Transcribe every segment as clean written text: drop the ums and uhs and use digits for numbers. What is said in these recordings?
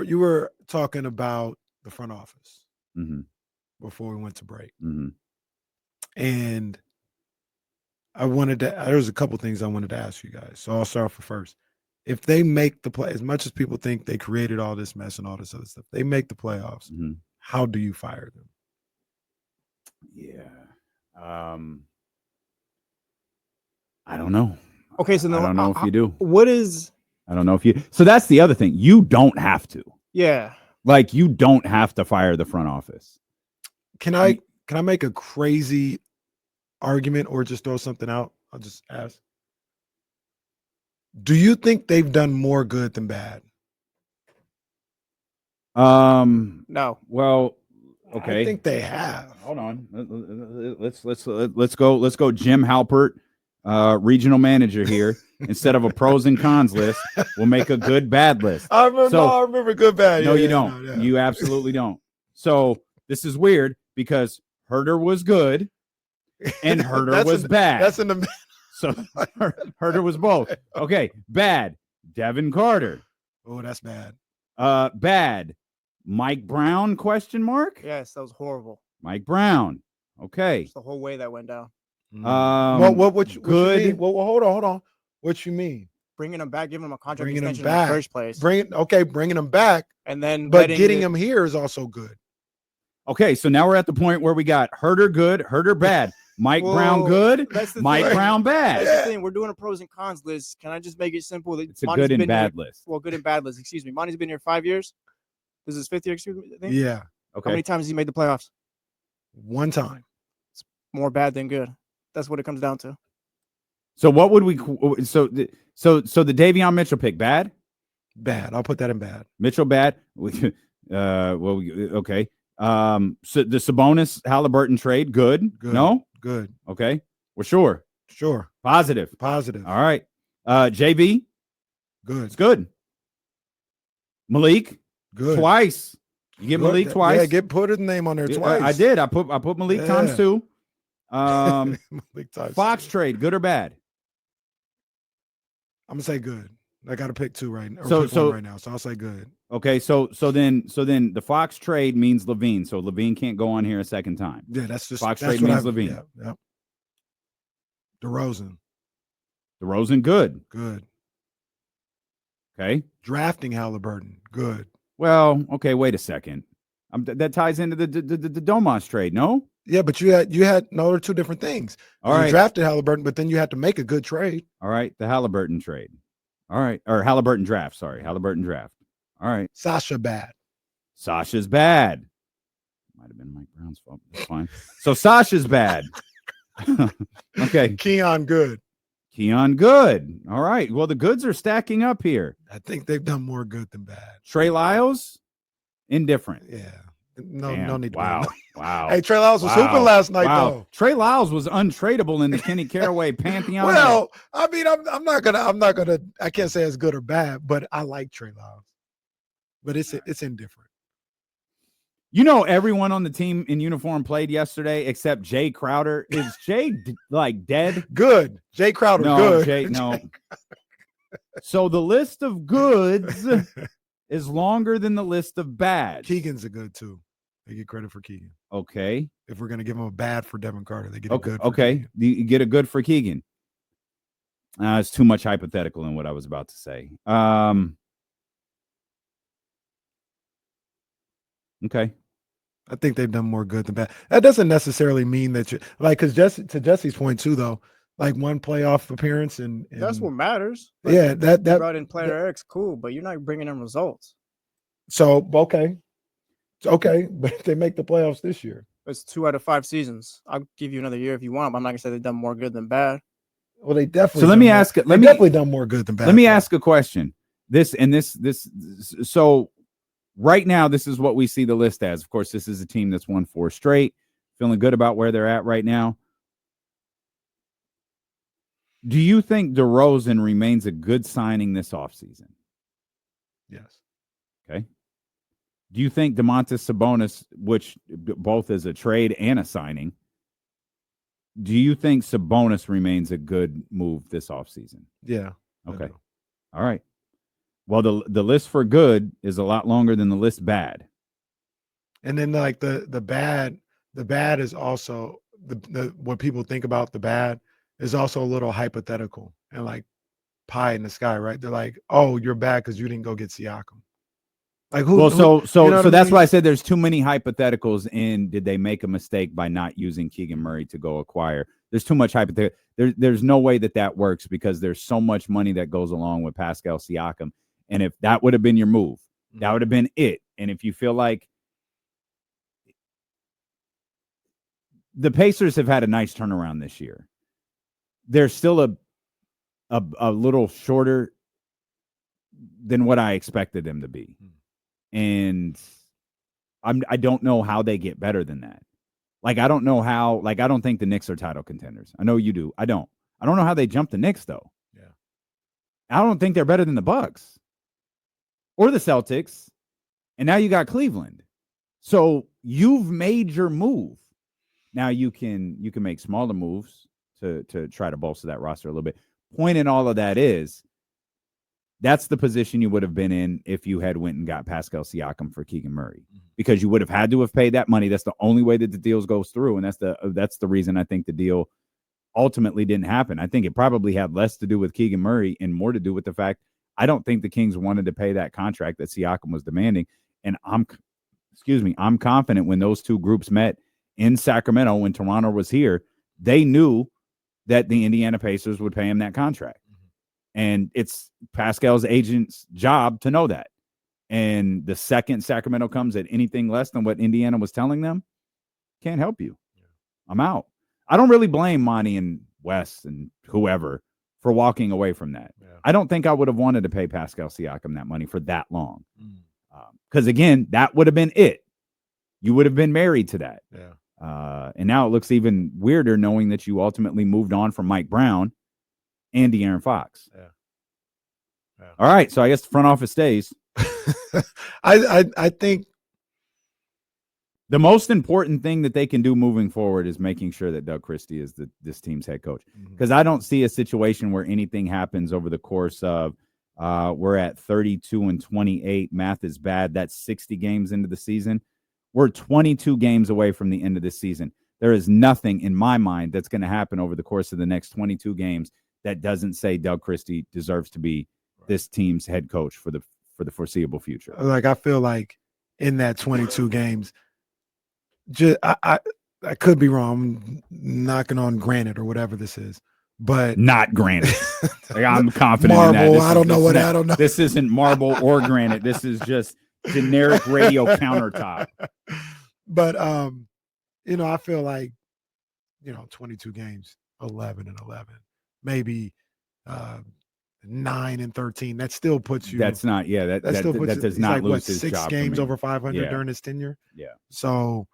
You were talking about the front office Mm-hmm. before we went to break, Mm-hmm. and there was a couple things I wanted to ask you guys. So I'll start off with first. If they make the play, as much as people think they created all this mess and all this other stuff, they make the playoffs. Mm-hmm. How do you fire them? Yeah. I don't know. Okay, so I don't know if you do. What is? I don't know if you. So that's the other thing. You don't have to. Yeah. Like you don't have to fire the front office. Can I make a crazy argument or just throw something out? I'll just ask. Do you think they've done more good than bad? No. Well, okay. I think they have. Hold on. Let's go. Jim Halpert, regional manager here. Instead of a pros and cons list, we'll make a good bad list. I remember good bad. No, you don't. No. You absolutely don't. So this is weird because Herder was good and Herder was bad. That's in the. So Herder was both. Okay, bad. Devin Carter. Oh, that's bad. Bad. Mike Brown? Question mark. Yes, that was horrible. Mike Brown. Okay. It's the whole way that went down. What you mean? Well, hold on. What you mean? Bringing him back, giving him a contract extension in the first place. Bringing him back, and then getting him here is also good. Okay, so now we're at the point where we got Herder good, Herder bad. Mike Brown good, Mike Brown bad. That's the thing. We're doing a pros and cons list. Can I just make it simple? It's a good and bad list. Well, good and bad list. Excuse me. Monty's been here 5 years. This is his 5th year. Excuse me. I think. Yeah. Okay. How many times has he made the playoffs? One time. It's more bad than good. That's what it comes down to. So what would we? So the Davion Mitchell pick bad? Bad. I'll put that in bad. Mitchell bad. Okay. So the Sabonis Halliburton trade good. No. Good. Okay. We're sure. Sure. Positive. All right. JV. Good. It's good. Malik. Good. Twice. You get Malik twice. Yeah, put his name on there twice. I did. I put Malik times 2. Malik times Fox 2. trade, good or bad? I'm gonna say good. I got to pick 2 right now. So right now, so I'll say good. Okay, so then the Fox trade means Levine, so Levine can't go on here a second time. Yeah, that's just Fox trade means Levine. Yeah. DeRozan, good. Good. Okay. Drafting Halliburton, good. Well, okay, wait a second. That ties into the Domas trade, no? Yeah, but you had no, they're 2 different things. All right. You drafted Halliburton, but then you had to make a good trade. All right, the Halliburton trade. All right, or Halliburton draft. Sorry, Halliburton draft. All right. Sasha bad. Sasha's bad. Might have been Mike Brown's fault. That's fine. So Sasha's bad. Okay. Keon good. All right. Well, the goods are stacking up here. I think they've done more good than bad. Trey Lyles, indifferent. Yeah. No need to. Wow. Hey, Trey Lyles was hooping last night, though. Trey Lyles was untradeable in the Kenny Caraway pantheon. Well, I mean, I'm not gonna. I can't say it's good or bad, but I like Trey Lyles. But it's indifferent. You know, everyone on the team in uniform played yesterday except Jay Crowder. Is Jay dead? Good. Jay Crowder. No, good. No. So the list of goods is longer than the list of bad. Keegan's a good too. They get credit for Keegan. Okay. If we're gonna give him a bad for Devin Carter, they get a good. Okay. You get a good for Keegan. It's too much hypothetical in what I was about to say. Okay. I think they've done more good than bad. That doesn't necessarily mean that you because to Jesse's point too, though, like one playoff appearance and that's what matters. Like, yeah, that brought in player Eric's cool, but you're not bringing in results. So okay, but if they make the playoffs this year, it's 2 out of 5 seasons. I'll give you another year if you want, but I'm not gonna say they've done more good than bad. Well, they definitely. So let me ask. Definitely done more good than bad. Let me ask a question. So. Right now, this is what we see the list as. Of course, this is a team that's won 4 straight, feeling good about where they're at right now. Do you think DeRozan remains a good signing this offseason? Yes. Okay. Do you think Domantas Sabonis, which both is a trade and a signing, do you think Sabonis remains a good move this offseason? Yeah. Okay. All right. Well, the list for good is a lot longer than the list bad. And then like the bad is also the what people think about the bad is also a little hypothetical and like pie in the sky, right? They're like, oh, you're bad because you didn't go get Siakam. Like who? Well, so you know what I that's mean? why I said there's too many hypotheticals in did they make a mistake by not using Keegan Murray to go acquire? There's too much hypothetical. There's no way that works because there's so much money that goes along with Pascal Siakam. And if that would have been your move, that would have been it. And if you feel like the Pacers have had a nice turnaround this year, they're still a little shorter than what I expected them to be. And I don't know how they get better than that. Like, I don't know how, like, I don't think the Knicks are title contenders. I know you do. I don't know how they jump the Knicks, though. Yeah. I don't think they're better than the Bucks or the Celtics. And now you got Cleveland. So you've made your move. Now you can make smaller moves to try to bolster that roster a little bit. Point in all of that is that's the position you would have been in if you had went and got Pascal Siakam for Keegan Murray, because you would have had to have paid that money. That's the only way that the deal goes through, and that's the reason I think the deal ultimately didn't happen. I think it probably had less to do with Keegan Murray and more to do with the fact I don't think the Kings wanted to pay that contract that Siakam was demanding, and I'm confident when those two groups met in Sacramento when Toronto was here, they knew that the Indiana Pacers would pay him that contract. And it's Pascal's agent's job to know that. And the second Sacramento comes at anything less than what Indiana was telling them, can't help you. I'm out. I don't really blame Monty and Wes and whoever for walking away from that. Yeah. I don't think I would have wanted to pay Pascal Siakam that money for that long. Because, again, that would have been it. You would have been married to that. Yeah. And now it looks even weirder knowing that you ultimately moved on from Mike Brown and De'Aaron Fox. Yeah. All right, so I guess the front office stays. I think the most important thing that they can do moving forward is making sure that Doug Christie is this team's head coach. Because I don't see a situation where anything happens over the course of we're at 32-28. Math is bad. That's 60 games into the season. We're 22 games away from the end of this season. There is nothing in my mind that's going to happen over the course of the next 22 games that doesn't say Doug Christie deserves to be this team's head coach for the foreseeable future. Like, I feel like in that 22 games, I could be wrong. I'm knocking on granite or whatever this is, but not granite. Like, I'm confident marble. in that. I don't know. This isn't marble or granite. This is just generic radio countertop. But I feel like 22 games, 11-11, maybe 9-13. That still puts you. That's not. Yeah, that still puts that does not like, lose his 6 job. games over 500 during his tenure. Yeah. So,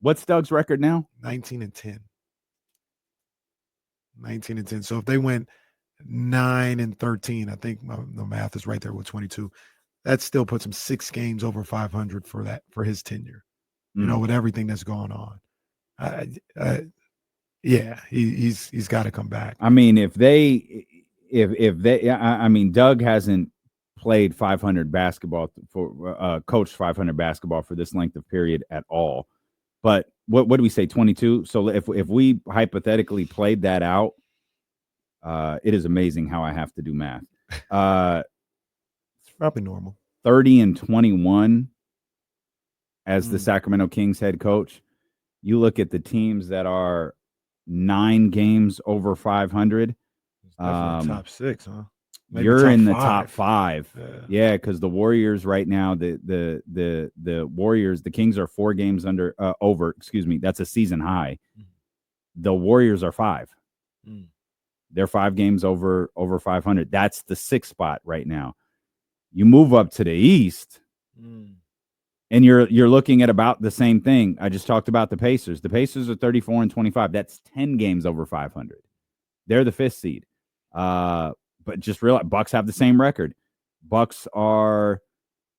what's Doug's record now? 19-10. 19-10. So if they went 9-13, I think the math is right there with 22. That still puts him 6 games over 500 for his tenure. With everything that's going on. Yeah, he's got to come back. I mean, if they, I mean, Doug hasn't played 500 basketball for coached 500 basketball for this length of period at all. But what do we say, 22? So if we hypothetically played that out, it is amazing how I have to do math. It's probably normal. 30-21 as the Sacramento Kings head coach. You look at the teams that are 9 games over 500. Top 6, huh? Maybe you're in the 5. top 5. Yeah, because the Warriors right now, the Warriors, the Kings are 4 games over. Excuse me, that's a season high. The Warriors are 5. They're 5 games over 500. That's the 6th spot right now. You move up to the East, and you're looking at about the same thing. I just talked about the Pacers. The Pacers are 34-25. That's 10 games over 500. They're the 5th seed. But just realize Bucks have the same record. Bucks are,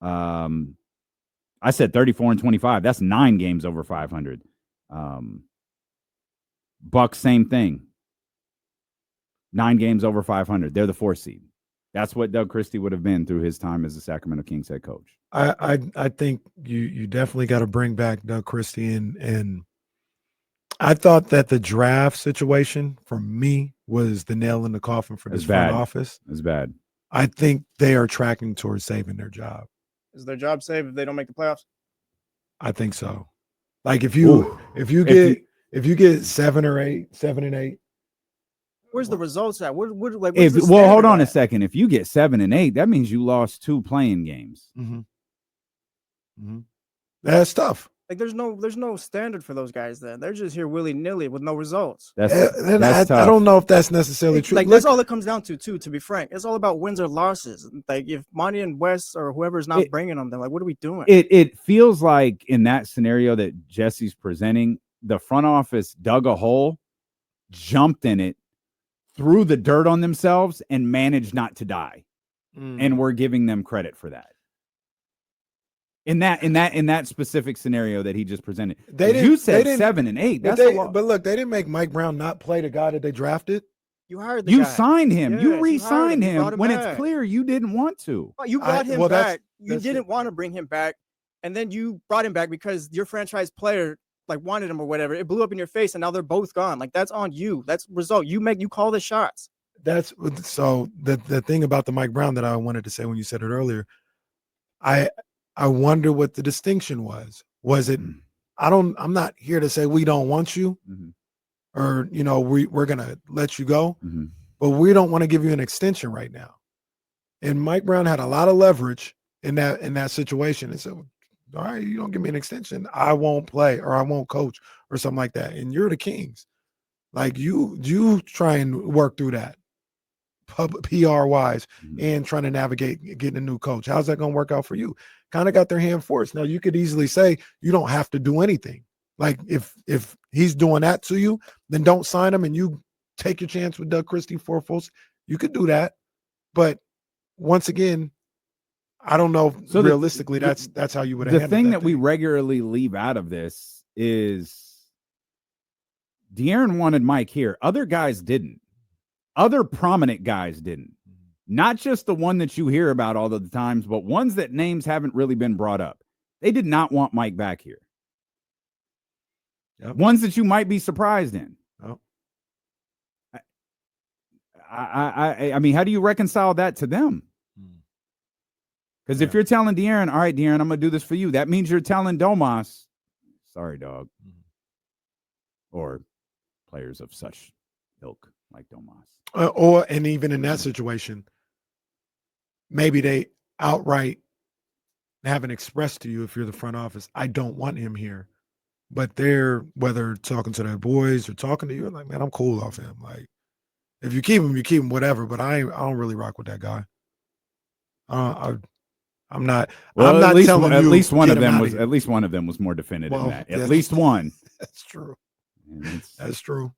I said 34-25. That's 9 games over 500. Bucks, same thing. 9 games over 500. They're the 4th seed. That's what Doug Christie would have been through his time as the Sacramento Kings head coach. I think you definitely got to bring back Doug Christie, and I thought that the draft situation for me was the nail in the coffin for this front office. It's bad. I think they are tracking towards saving their job. Is their job saved if they don't make the playoffs? I think so. Like if you get 7 and 8, where's the results at? What like? Well, hold on a second. If you get 7 and 8, that means you lost 2 playing games. That's tough. Like there's no standard for those guys. Then they're just here willy nilly with no results. That's tough. I don't know if that's necessarily true. Like that's all it comes down to, too. To be frank, it's all about wins or losses. Like if Monty and Wes or whoever is not bringing them, then like what are we doing? It feels like in that scenario that Jesse's presenting, the front office dug a hole, jumped in it, threw the dirt on themselves, and managed not to die. And we're giving them credit for that. In that specific scenario that he just presented, you said 7 and 8. That's a lot. But look, they didn't make Mike Brown not play the guy that they drafted. You hired the guy. Signed him. Yes, you re-signed him when back. it's clear you didn't want to. Well, you brought him back. You didn't want to bring him back, and then you brought him back because your franchise player like wanted him or whatever. It blew up in your face, and now they're both gone. Like that's on you. That's result. You call the shots. That's so the thing about the Mike Brown that I wanted to say when you said it earlier. I wonder what the distinction was. Was it, I'm not here to say we don't want you or, we're going to let you go, but we don't want to give you an extension right now. And Mike Brown had a lot of leverage in that situation. And so, all right, you don't give me an extension, I won't play or I won't coach or something like that. And you're the Kings. Like you try and work through that PR wise and trying to navigate getting a new coach. How's that going to work out for you? Kind of got their hand forced. Now you could easily say you don't have to do anything. Like if he's doing that to you, then don't sign him and you take your chance with Doug Christie for Fultz. You could do that. But once again, I don't know if realistically that's how you would have the thing that we regularly leave out of this is De'Aaron wanted Mike here. Other guys didn't. Other prominent guys didn't. Not just the one that you hear about all of the times, but ones that names haven't really been brought up. They did not want Mike back here. Yep. Ones that you might be surprised in. Oh. I mean, how do you reconcile that to them? Because if you're telling De'Aaron, all right, De'Aaron, I'm going to do this for you, that means you're telling Domas, sorry, dog. Or players of such ilk like Domas. And even in that situation, maybe they outright haven't expressed to you, if you're the front office, I don't want him here. But they're, whether talking to their boys or talking to you, like, man, I'm cool off him. Like, if you keep him, you keep him, whatever. But I don't really rock with that guy. I'm not. Well, I'm not telling you. At least one of them was more definitive than that. At least one. That's true. That's true.